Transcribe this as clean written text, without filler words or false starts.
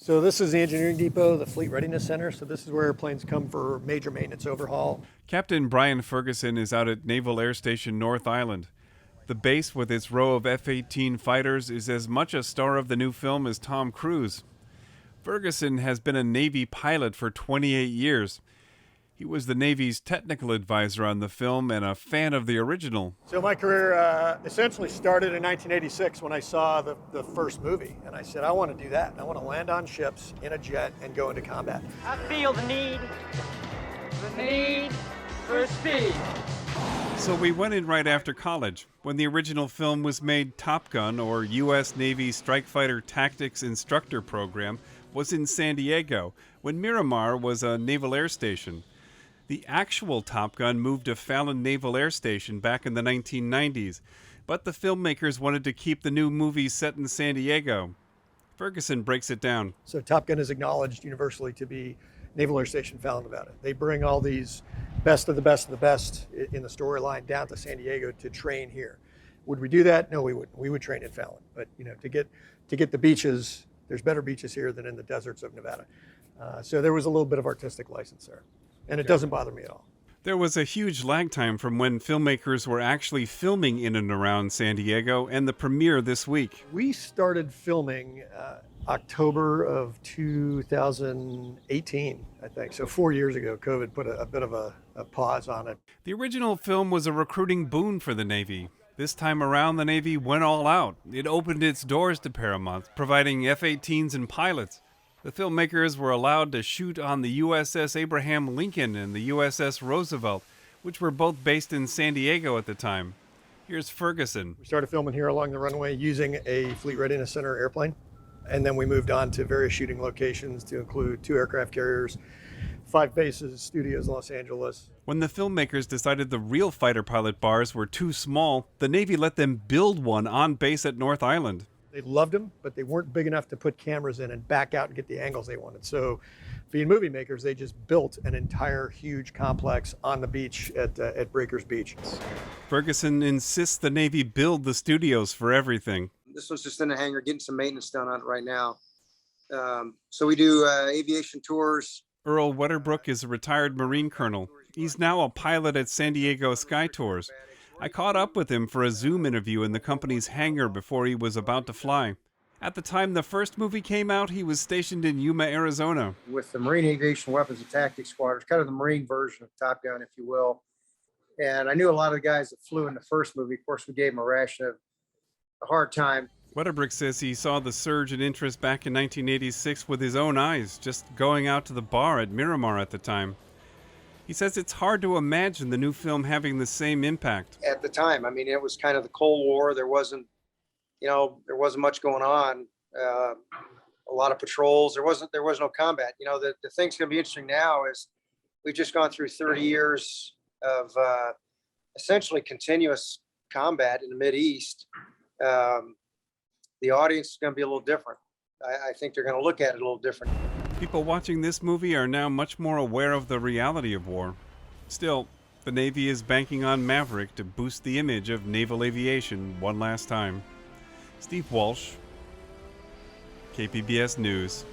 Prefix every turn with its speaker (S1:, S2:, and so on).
S1: So this is the engineering depot, the Fleet Readiness Center. So this is where airplanes come for major maintenance overhaul.
S2: Captain Brian Ferguson is out at Naval Air Station North Island. The base with its row of F-18 fighters is as much a star of the new film as Tom Cruise. Ferguson has been a Navy pilot for 28 years. He was the Navy's technical advisor on the film and a fan of the original.
S1: So my career essentially started in 1986 when I saw the first movie. And I said, I want to do that. I want to land on ships in a jet and go into combat.
S3: I feel the need for speed.
S2: So we went in right after college, when the original film was made. Top Gun, or U.S. Navy Strike Fighter Tactics Instructor Program, was in San Diego, when Miramar was a naval air station. The actual Top Gun moved to Fallon Naval Air Station back in the 1990s, but the filmmakers wanted to keep the new movie set in San Diego. Ferguson breaks it down.
S1: So Top Gun is acknowledged universally to be Naval Air Station, Fallon, Nevada. They bring all these best of the best of the best in the storyline down to San Diego to train here. Would we do that? No, we wouldn't. We would train in Fallon. But to get the beaches, there's better beaches here than in the deserts of Nevada. So there was a little bit of artistic license there. And it doesn't bother me at all.
S2: There was a huge lag time from when filmmakers were actually filming in and around San Diego and the premiere this week.
S1: We started filming October of 2018, I think. So 4 years ago, COVID put a bit of a pause on it.
S2: The original film was a recruiting boon for the Navy. This time around, the Navy went all out. It opened its doors to Paramount, providing F-18s and Pilots. The filmmakers were allowed to shoot on the USS Abraham Lincoln and the USS Roosevelt, which were both based in San Diego at the time. Here's Ferguson.
S1: We started filming here along the runway using a Fleet Readiness Center airplane. And then we moved on to various shooting locations to include 2 aircraft carriers, 5 bases, studios in Los Angeles.
S2: When the filmmakers decided the real fighter pilot bars were too small, the Navy let them build one on base at North Island.
S1: They loved them, but they weren't big enough to put cameras in and back out and get the angles they wanted. So being movie makers, they just built an entire huge complex on the beach at Breakers Beach.
S2: Ferguson insists the Navy build the studios for everything.
S4: This one's just in the hangar, getting some maintenance done on it right now. So we do aviation tours.
S2: Earl Wedderbrook is a retired Marine colonel. He's now a pilot at San Diego Sky Tours. I caught up with him for a Zoom interview in the company's hangar before he was about to fly. At the time the first movie came out, he was stationed in Yuma, Arizona.
S4: With the Marine Aviation Weapons and Tactics Squadron, kind of the Marine version of Top Gun, if you will. And I knew a lot of the guys that flew in the first movie. Of course, we gave them a hard time.
S2: Wedderbrook says he saw the surge in interest back in 1986 with his own eyes, just going out to the bar at Miramar at the time. He says it's hard to imagine the new film having the same impact.
S4: At the time, I mean, it was kind of the Cold War. There wasn't much going on. A lot of patrols. There was no combat. The thing's going to be interesting now is we've just gone through 30 years of essentially continuous combat in the Mideast. The audience is going to be a little different. I think they're going to look at it a little different.
S2: People watching this movie are now much more aware of the reality of war. Still, the Navy is banking on Maverick to boost the image of naval aviation one last time. Steve Walsh, KPBS News.